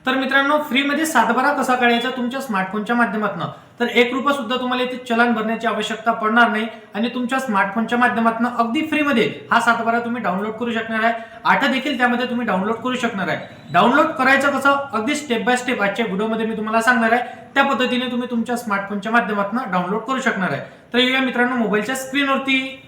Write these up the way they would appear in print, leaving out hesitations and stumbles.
तर मित्रांनो, फ्रीमध्ये सातबारा कसा काढायचा तुमच्या स्मार्टफोनच्या माध्यमातून, तर ₹1 सुद्धा तुम्हाला इथे चलन भरण्याची आवश्यकता पडणार नाही आणि तुमच्या स्मार्टफोनच्या माध्यमातून अगदी फ्रीमध्ये हा सातबारा तुम्ही डाउनलोड करू शकणार आहे. 8 देखील त्यामध्ये तुम्ही डाउनलोड करू शकणार आहे. डाउनलोड करायचं कसं, अगदी स्टेप बाय स्टेप आजच्या व्हिडिओमध्ये मी तुम्हाला सांगणार आहे. त्या पद्धतीने तुम्ही तुमच्या स्मार्टफोनच्या माध्यमातून डाउनलोड करू शकणार आहे. तर येऊया मित्रांनो मोबाईलच्या स्क्रीनवरती.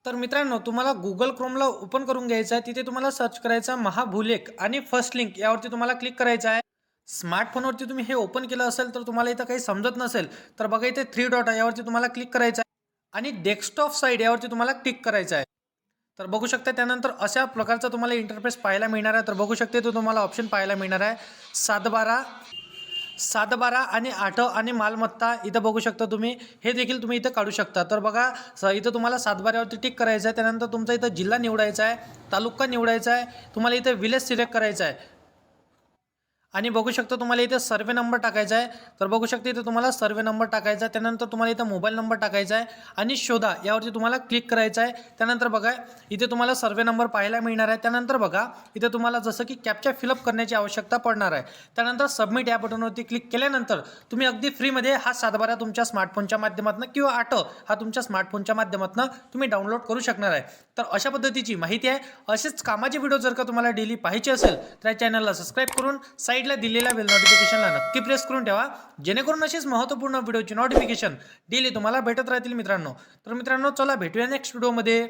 तर मित्रांनो, तुम्हाला गुगल क्रोमला ओपन करून घ्यायचं आहे. तिथे तुम्हाला सर्च करायचं महाभूलेख आणि फर्स्ट लिंक यावरती तुम्हाला क्लिक करायचं आहे. स्मार्टफोनवरती तुम्ही हे ओपन केलं असेल तर तुम्हाला इथं काही समजत नसेल तर बघा, इथे 3 डॉट आहे यावरती तुम्हाला क्लिक करायचं आहे आणि डेस्कटॉप साईड यावरती तुम्हाला क्लिक करायचं आहे. तर बघू शकता त्यानंतर अशा प्रकारचा तुम्हाला इंटरफेस पाहायला मिळणार आहे. तर बघू शकते तो तुम्हाला ऑप्शन पाहायला मिळणार आहे 7/12 आणि 8 आणि मालमत्ता. इथं बघू शकता तुम्ही, हे देखील तुम्ही इथं काढू शकता. तर बघा, इथं तुम्हाला 7/12वरती टिक करायचं आहे. त्यानंतर तुमचा इथं जिल्हा निवडायचा आहे, तालुका निवडायचा आहे, तुम्हाला इथं विलेज सिलेक्ट करायचा आहे आणि बघू शकता तुम्हाला इथे सर्वे नंबर टाकायचा आहे. तर बघू शकता इथे तुम्हाला सर्वे नंबर टाकायचा आहे. त्यानंतर तुम्हाला इथं मोबाईल नंबर टाकायचा आहे आणि शोधा यावरती तुम्हाला क्लिक करायचं आहे. त्यानंतर बघा, इथे तुम्हाला सर्वे नंबर पाहायला मिळणार आहे. त्यानंतर बघा, इथे तुम्हाला जसं की कॅप्चा फिलअप करण्याची आवश्यकता पडणार आहे. त्यानंतर सबमिट या बटनवरती क्लिक केल्यानंतर तुम्ही अगदी फ्रीमध्ये हा सातबारा तुमच्या स्मार्टफोनच्या माध्यमातून किंवा 8 हा तुमच्या स्मार्टफोनच्या माध्यमातून तुम्ही डाउनलोड करू शकणार आहे. तर अशा पद्धतीची माहिती आहे. असेच कामाचे व्हिडिओ जर का तुम्हाला डेली पाहिजे असेल तर या चॅनलला सबस्क्राईब करून साईडला दिलेल्या बेल नोटिफिकेशनला नक्की प्रेस करून ठेवा, जेणेकरून अशीच महत्त्वपूर्ण व्हिडिओची नोटिफिकेशन डेली तुम्हाला भेटत राहतील मित्रांनो. तर मित्रांनो, चला भेटूया नेक्स्ट व्हिडिओमध्ये.